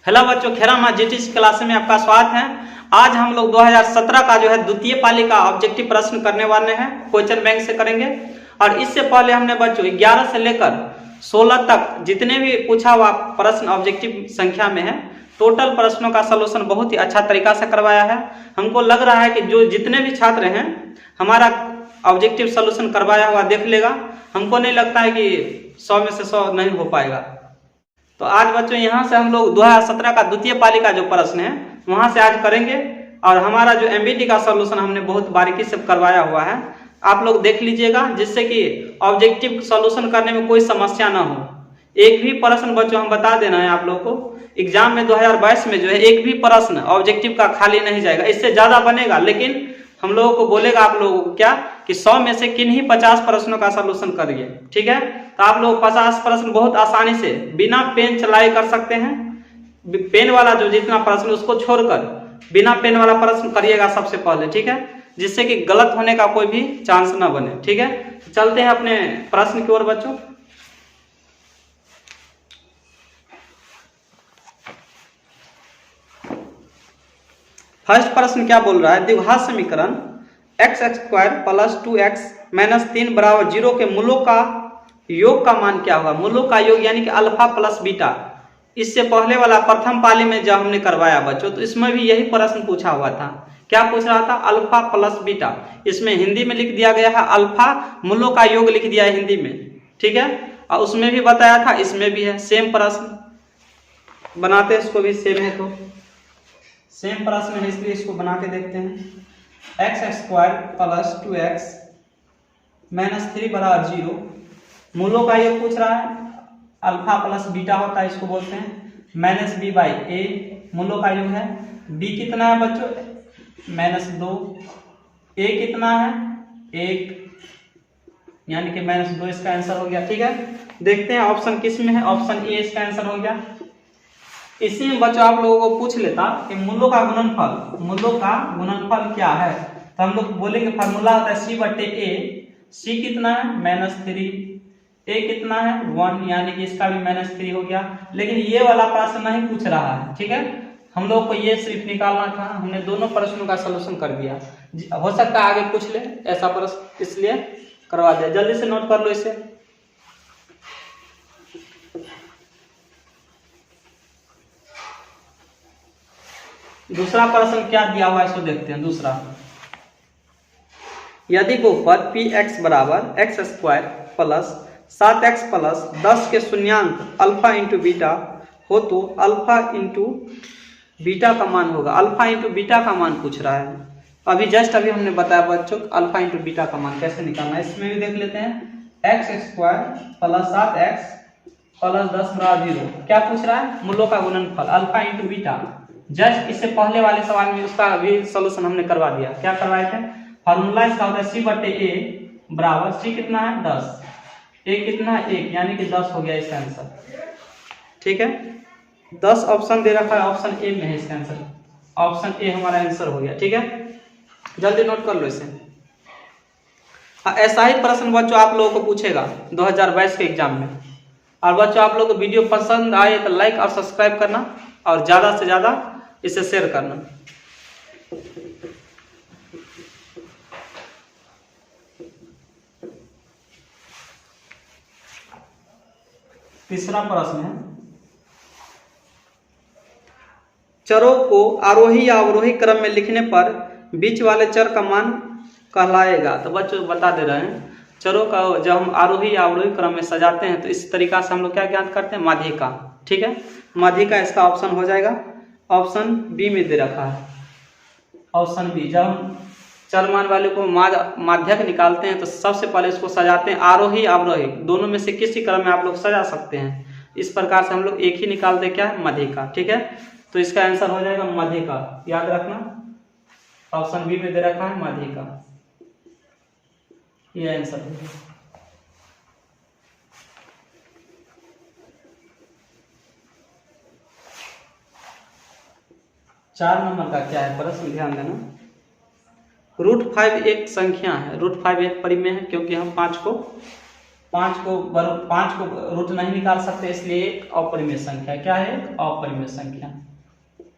Hello बच्चों, खेरामा GTC class में आपका स्वागत है। आज हम लोग 2017 का जो है द्वितीय पाली का ऑब्जेक्टिव प्रश्न करने वाले हैं, क्वेश्चन बैंक से करेंगे। और इससे पहले हमने बच्चों 11 से लेकर 16 तक जितने भी पूछा हुआ प्रश्न ऑब्जेक्टिव संख्या में है, टोटल प्रश्नों का सलूशन बहुत ही अच्छा तरीका से करवाया है। हमको लग रहा है कि जो जितने भी छात्र हैं हमारा ऑब्जेक्टिव सलूशन करवाया हुआ देख लेगा। हमको नहीं लगता है कि 100 में से 100 नहीं हो पाएगा। तो आज बच्चों यहाँ से हम लोग 2017 का द्वितीय पाली का जो प्रश्न है वहां से आज करेंगे। और हमारा जो एमबीटी का सॉल्यूशन हमने बहुत बारीकी से करवाया हुआ है, आप लोग देख लीजिएगा, जिससे कि ऑब्जेक्टिव सॉल्यूशन करने में कोई समस्या ना हो। एक भी प्रश्न बच्चों हम बता देना है आप लोग को, एग्जाम में 2022 में जो है एक भी प्रश्न ऑब्जेक्टिव का खाली नहीं जाएगा। इससे ज्यादा बनेगा, लेकिन हम लोगों को बोलेगा आप लोगों को क्या कि 100 में से किन्हीं 50 प्रश्नों का सलूशन करिए। ठीक है, तो आप लोग 50 प्रश्न बहुत आसानी से बिना पेन चलाए कर सकते हैं। पेन वाला जो जितना प्रश्न उसको छोड़कर बिना पेन वाला प्रश्न करिएगा सबसे पहले। ठीक है, जिससे कि गलत होने का कोई भी चांस ना बने। ठीक है, चलते हैं अपने प्रश्न की ओर बच्चों। फर्स्ट प्रश्न क्या बोल रहा है, द्विघात समीकरण x² प्लस 2x माइनस 3 बराबर 0 के मूलों का योग का मान क्या होगा। मूलों का योग यानी कि अल्फा प्लस बीटा। इससे पहले वाला प्रथम पाली में जब हमने करवाया बच्चों, तो इसमें भी यही प्रश्न पूछा हुआ था। क्या पूछ रहा था, अल्फा प्लस बीटा। इसमें हिंदी में लिख दिया गया है अल्फा, मूलों का योग लिख दिया है हिंदी में। ठीक है, और उसमें भी बताया था, इसमें भी है। सेम प्रश्न बनाते हैं, इसको भी सेम है, तो सेम प्रश्न है इसलिए इसको बना के देखते हैं। x² प्लस 2x माइनस 3 बराबर 0, मूलों का योग पूछ रहा है। अल्फा प्लस बीटा होता है, इसको बोलते हैं माइनस b बाई ए, मूलों का योग है। b कितना है बच्चों, -2। a कितना है, 1, यानी कि -2 इसका आंसर हो गया। ठीक है, देखते हैं ऑप्शन किस में है। ऑप्शन ए इसका आंसर हो गया। इसी में बच्चों आप लोगों को पूछ लेता कि मूलों का गुणनफल क्या है, तो हम लोग बोलेंगे फार्मूला होता है c/a। c कितना है, -3। a कितना है, 1, यानी कि इसका भी -3 हो गया। लेकिन ये वाला प्रश्न नहीं पूछ रहा है। ठीक है, हम लोग को ये सिर्फ निकालना था। हमने दोनों प्रश्नों का सलूशन कर दिया। हो सकता है आगे पूछ ले ऐसा प्रश्न, इसलिए करवा दिया। जल्दी से नोट कर लो इसे। दूसरा प्रश्न क्या दिया हुआ है, इसको देखते हैं। दूसरा, यदि बहुपद px बराबर x² प्लस 7x प्लस 10 के शून्यांक अल्फा इंटू बीटा हो, तो अल्फा इंटू बीटा का मान होगा। अल्फा इंटू बीटा का मान पूछ रहा है। अभी हमने बताया बच्चों अल्फा इंटू बीटा का मान कैसे निकालना है। इसमें भी देख लेते हैं। x² प्लस 7x प्लस 10 बराबर 0। क्या पूछ रहा है, मूलों का गुणनफल अल्फा इंटू बीटा। जस्ट इससे पहले वाले सवाल में उसका भी सॉल्यूशन हमने करवा दिया। क्या करवाए थे, फार्मूला इसका होता है c/a बराबर c कितना है, 10, a कितना है, 1, यानी कि 10 हो गया इसका आंसर। ठीक है, 10 ऑप्शन दे रखा है, ऑप्शन ए में है इसका आंसर। ऑप्शन ए हमारा आंसर हो गया। ठीक है, जल्दी नोट कर लो इसे। ऐसा ही प्रश्न बच्चों आप लोगों को पूछेगा 2022 के एग्जाम में। और बच्चों आप लोग को वीडियो पसंद आए तो लाइक और सब्सक्राइब करना, और ज्यादा से ज्यादा इसे शेयर करना। तीसरा प्रश्न है, चरों को आरोही या अवरोही क्रम में लिखने पर बीच वाले चर का मान कहलाएगा। तो बच्चों बता दे रहे हैं, चरों का जब हम आरोही या अवरोही क्रम में सजाते हैं तो इस तरीका से हम लोग क्या ज्ञात करते हैं, माध्यिका। ठीक है, माध्यिका इसका ऑप्शन हो जाएगा। ऑप्शन बी में दे रखा है, ऑप्शन बी। जब हम चर मान वाले को माध्यक निकालते हैं तो सबसे पहले इसको सजाते हैं आरोही अवरोही, दोनों में से किसी क्रम में आप लोग सजा सकते हैं। इस प्रकार से हम लोग एक ही निकालते क्या है, माध्यिका। ठीक है, तो इसका आंसर हो जाएगा माध्यिका। याद रखना, ऑप्शन बी में दे रखा है माध्यिका, ये आंसर है। चार नंबर का क्या है प्रश्न, ध्यान देना। √5 एक संख्या है। √5 एक परिमेय है, क्योंकि हम 5 को पाँच को रूट नहीं निकाल सकते, इसलिए एक अपरिमेय संख्या। क्या है? अपरिमेय संख्या।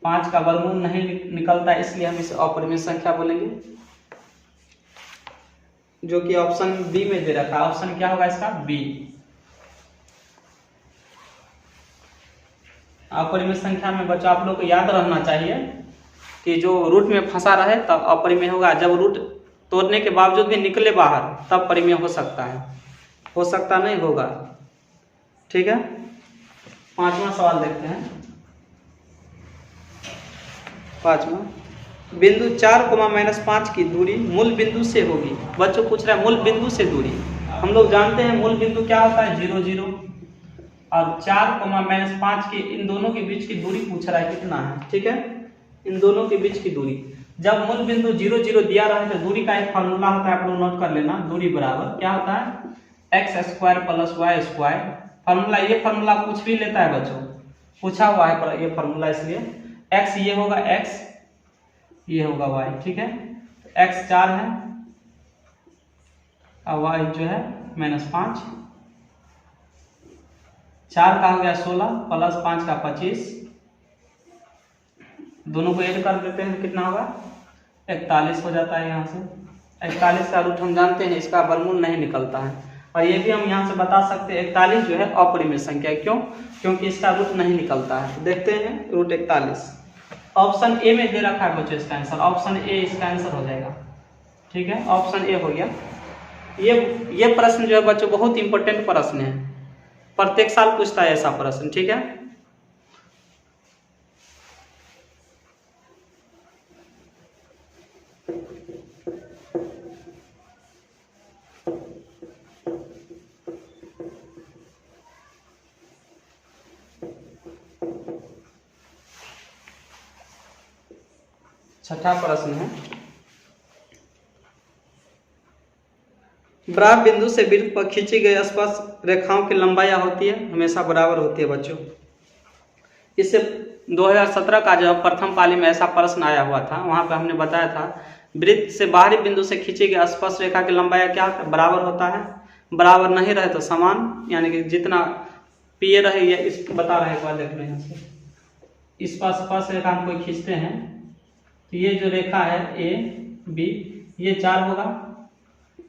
5 का वर्गमूल नहीं निकलता, इसलिए हम इसे अपरिमेय संख्या बोलेंगे, जो कि ऑप्शन बी में दे रखा है। ऑप्शन क्या होगा इसका? बी। अपरिमेय संख्या में बच्चों आप लोग को याद रहना चाहिए कि जो रूट में फंसा रहे तब अपरिमेय होगा, जब रूट तोड़ने के बावजूद भी निकले बाहर तब परिमेय हो सकता है, हो सकता नहीं होगा। ठीक है, 5वां सवाल देखते हैं। 5वां, बिंदु 4, -5 की दूरी मूल बिंदु से होगी। बच्चों पूछ रहा है मूल बिंदु से दूरी। हम लोग जानते हैं मूल बिंदु क्या होता है? 0 0, और 4, -5 की इन दोनों के बीच की दूरी पूछ रहा है कितना है। ठीक है, इन दोनों के बीच की दूरी। जब मूल बिंदु 0 0 दिया रहा है तो दूरी का एक फार्मूला होता है, आप लोग नोट कर लेना। दूरी बराबर क्या होता है? x² + y²। फार्मूला, ये फार्मूला कुछ भी लेता है बच्चों, पूछा हुआ है पर ये फार्मूला, इसलिए x ये होगा x, ये होगा y। ठीक है, x 4 है और y जो है -5। 4 का हो गया 16 + 5 का 25, दोनों को ऐड कर देते हैं, कितना होगा? 41 हो जाता है। यहाँ से 41 का रूट हम जानते हैं, इसका वर्गमूल नहीं निकलता है। और ये भी हम यहाँ से बता सकते हैं 41 जो है अपरिमेय संख्या। क्यों? क्योंकि इसका रूट नहीं निकलता है। तो देखते हैं रूट 41। ऑप्शन ए में दे रखा है बच्चों इसका आंसर। ऑप्शन ए इसका आंसर हो जाएगा। ठीक है, ऑप्शन ए हो गया। ये प्रश्न जो है बच्चों बहुत इंपॉर्टेंट प्रश्न है, प्रत्येक साल पूछता है ऐसा प्रश्न। ठीक है, छठा प्रश्न है, बराबर बिंदु से वृत्त पर खींची गई स्पर्श रेखाओं की लंबाई होती है हमेशा बराबर होती है बच्चों। इससे 2017 का जब प्रथम पाली में ऐसा प्रश्न आया हुआ था, वहां पे हमने बताया था वृत्त से बाहरी बिंदु से खींची गई स्पर्श रेखा की लंबाई क्या बराबर होता है। बराबर नहीं रहे तो समान, यानी कि जितना पीए रहे, ये इस बता रहे हैं। देख रहे हैं यहाँ से इस पर स्पर्श रेखा हम कोई खींचते हैं तो ये जो रेखा है ए बी, ये 4 होगा,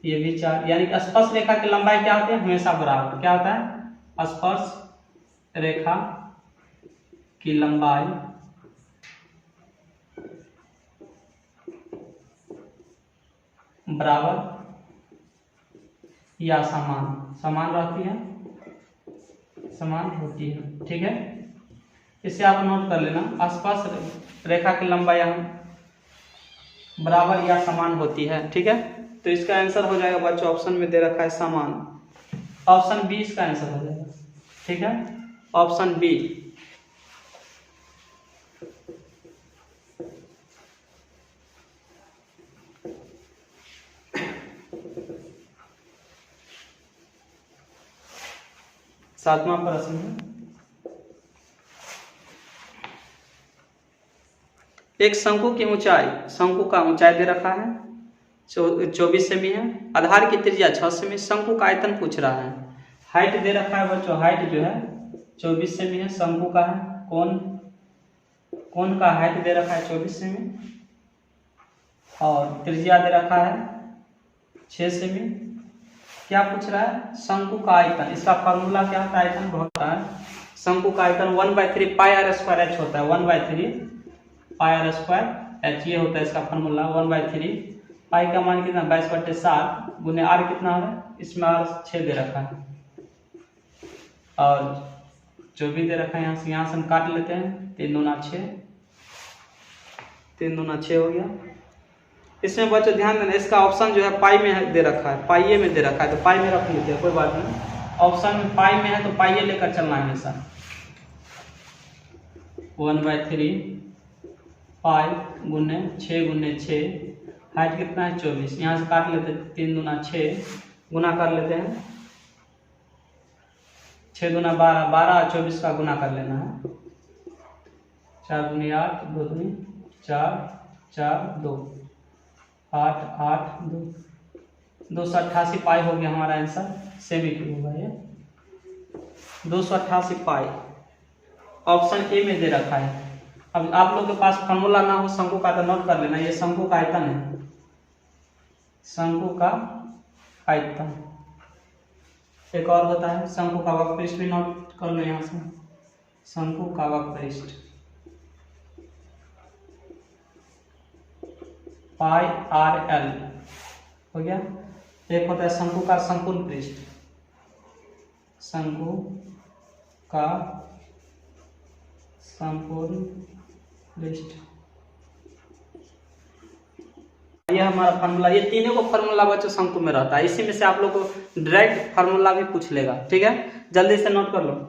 ये भी 4, यानी कि स्पर्श रेखा की लंबाई क्या होती है? हमेशा बराबर। क्या होता है? स्पर्श रेखा की लंबाई बराबर या समान रहती है, समान होती है। ठीक है, इसे आप नोट कर लेना। स्पर्श रेखा की लंबाई हम बराबर या समान होती है। ठीक है, तो इसका आंसर हो जाएगा बच्चों, ऑप्शन में दे रखा है समान। ऑप्शन बी इसका आंसर हो जाएगा। ठीक है, ऑप्शन बी। सातवां प्रश्न है, एक शंकु की ऊंचाई, शंकु का ऊंचाई दे रखा है 24 सेमी है, आधार की त्रिज्या 6 सेमी, शंकु का आयतन पूछ रहा है। हाइट दे रखा है बच्चों, हाइट जो है 24 सेमी है, शंकु का है। कोण का हाइट दे रखा है 24 सेमी, और त्रिज्या दे रखा है 6 सेमी। क्या पूछ रहा है? शंकु का आयतन। इसका फॉर्मूला क्या होता है? आयतन होता है, शंकु का आयतन 1/3 πr² होता है। 1/3 πr²h, ये होता है इसका फॉर्मूला। 1/3 पाई का मान कितना? 22/7 गुने r कितना है? इसमें r 6 दे रखा है, और जो भी दे रखा है यहाँ से हम काट लेते हैं। 3 दूना 6, 3 दूना 6 हो गया। इसमें बच्चों ध्यान देना, इसका ऑप्शन जो है पाई में दे रखा है, पाइये में दे रखा है, तो पाई में रख लेते हैं, कोई बात नहीं। ऑप्शन में पाई में है तो पाइये लेकर चलना है हमेशा। 1/3 पाई गुने 6 गुने 6, हाइट कितना है? 24। यहाँ से काट लेते हैं, 3 दूना 6 गुना कर लेते हैं, 6 दूना 12, 12 और 24 का गुना कर लेना है। 4 दूनी 8, 2 दूनी 4, 4 2, 8 8 2, 288 पाई हो गया हमारा आंसर, सेमी क्यूब होगा ये 288 पाई। ऑप्शन ए में दे रखा है। अब आप लोग के पास फॉर्मूला ना हो शंकु का तो नोट कर लेना, ये शंकु का आयतन है, शंकु का आयतन। एक और होता है शंकु का वक्रपृष्ठ, भी नोट कर लो यहाँ से, शंकु का वक्रपृष्ठ पाई आर एल हो गया। एक होता है शंकु का संपूर्ण पृष्ठ, शंकु का संपूर्ण पृष्ठ, यह हमारा फार्मूला। ये तीनों को फार्मूला बच्चों शंकु में रहता है, इसी में से आप लोग को डायरेक्ट फार्मूला भी पूछ लेगा। ठीक है, जल्दी से नोट कर लो।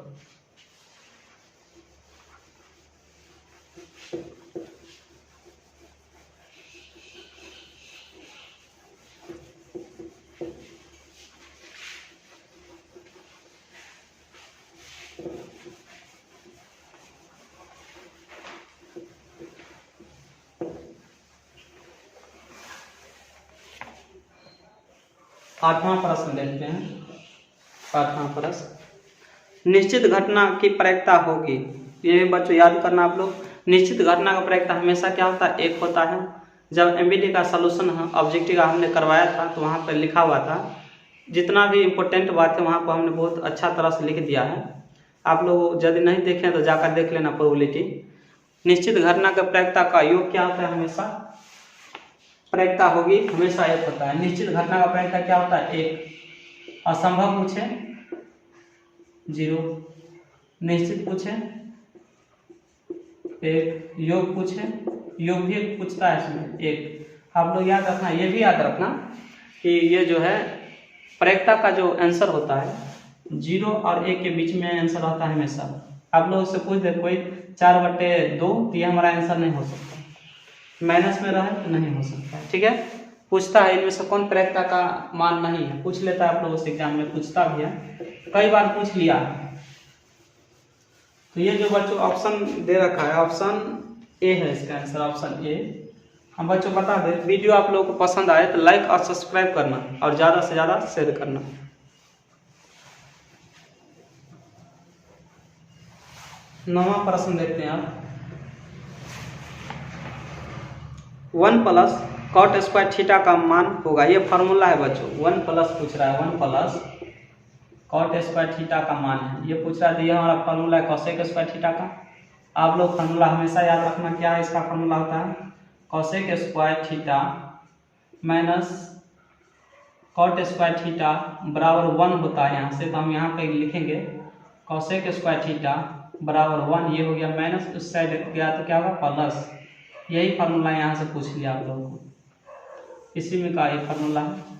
आठवां प्रश्न देखते हैं। आठवां प्रश्न, निश्चित घटना की प्रायिकता होगी। ये बच्चों याद करना आप लोग, निश्चित घटना का प्रायिकता हमेशा क्या होता है, एक होता है। जब एमबीडी का सॉल्यूशन ऑब्जेक्टिव का हमने करवाया था तो वहाँ पर लिखा हुआ था, जितना भी इम्पोर्टेंट बात है वहाँ पर हमने बहुत अच्छा तरह से लिख दिया है। आप लोग यदि नहीं देखें तो जाकर देख लेना प्रोबेबिलिटी। निश्चित घटना का प्रायिकता का योग क्या होता है, हमेशा प्रायिकता होगी हमेशा एक होता है। निश्चित घटना का प्रायिकता क्या होता है, एक। असंभव पूछे 0, निश्चित पूछे 1, योग पूछे, योग भी एक पूछता है इसमें 1। आप लोग याद रखना, ये भी याद रखना कि ये जो है प्रायिकता का जो आंसर होता है 0 और 1 के बीच में आंसर होता है हमेशा। आप लोग से पूछ दे कोई 4/2 तो ये हमारा आंसर नहीं हो सकता, माइनस में रहे तो नहीं हो सकता। ठीक है, पूछता है इनमें से कौन प्रायिकता का मान नहीं है, पूछ लेता है आप लोगों से, एग्जाम में पूछता भी है, कई बार पूछ लिया। तो ये जो बच्चों ऑप्शन दे रखा है, ऑप्शन ए है इसका आंसर, ऑप्शन ए। हम बच्चों बता दें, वीडियो आप लोगों को पसंद आए तो लाइक और सब्सक्राइब करना और ज़्यादा से ज़्यादा शेयर करना। नौवां प्रश्न देखते हैं आप। 1 प्लस कॉट स्क्वायर थीटा का मान होगा, ये फार्मूला है बच्चों। 1 प्लस पूछ रहा है, 1 प्लस कॉट स्क्वायर थीटा का मान है, ये पूछ रहा है। ये हमारा फार्मूला है कोसेक स्क्वायर थीटा का। आप लोग फार्मूला हमेशा याद रखना, क्या है इसका फार्मूला होता है, cosec square theta minus cot square theta बराबर 1 होता है। यहाँ से तो हम यहाँ पे लिखेंगे कोसेक स्क्वायर थीटा बराबर 1, ये हो गया माइनस, उस साइड गया तो क्या होगा प्लस। यही फार्मूला यहाँ से पूछ लिया आप लोगों को, इसी में का ये फार्मूला है।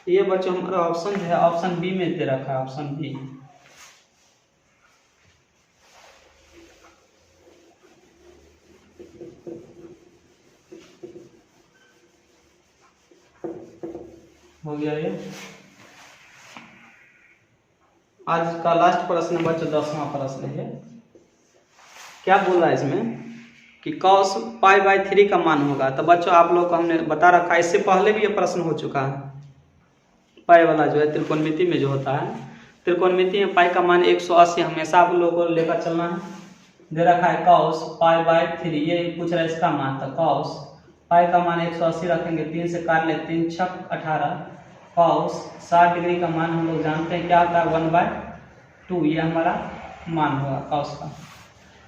ये बच्चों हमारा ऑप्शन जो है ऑप्शन बी में दे रखा है, ऑप्शन बी। हो गया ये। आज का लास्ट प्रश्न बच्चों 10वां प्रश्न है। क्या बोल रहा है इसमें कि cos π/3 का मान होगा। तो बच्चों आप लोग को हमने बता रखा है, इससे पहले भी ये प्रश्न हो चुका है। पाई वाला जो है त्रिकोणमिति में जो होता है, त्रिकोणमिति में पाई का मान 180 हमेशा आप लोगों को लेकर चलना है। दे रखा है cos π/3, ये पूछ रहा है इसका मान। तो cos पाई का मान 180 रखेंगे, 3 से काट ले, 3 छक 18। cos 60 डिग्री का मान हम लोग जानते हैं क्या होता है, 1/2। ये हमारा मान होगा cos का।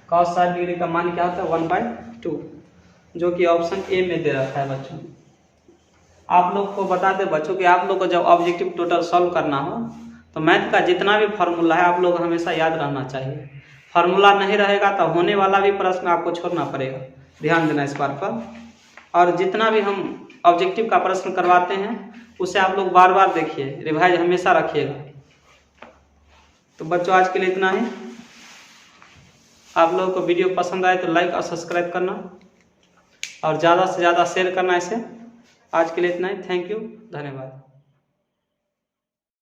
cos 60 डिग्री का मान क्या होता है, 1/2, जो कि ऑप्शन ए में दे रखा है बच्चों। आप लोग को बता दें बच्चों कि आप लोग को जब ऑब्जेक्टिव टोटल सॉल्व करना हो तो मैथ का जितना भी फार्मूला है आप लोग हमेशा याद रहना चाहिए। फार्मूला नहीं रहेगा तो होने वाला भी प्रश्न आपको छोड़ना पड़ेगा, ध्यान देना इस बात पर। और जितना भी हम ऑब्जेक्टिव का प्रश्न करवाते हैं उसे आप लोग बार बार देखिए, रिवाइज हमेशा रखिएगा। तो बच्चों आज के लिए इतना ही। आप लोगों को वीडियो पसंद आए तो लाइक और सब्सक्राइब करना और ज़्यादा से ज़्यादा शेयर करना इसे। आज के लिए इतना ही, थैंक यू, धन्यवाद।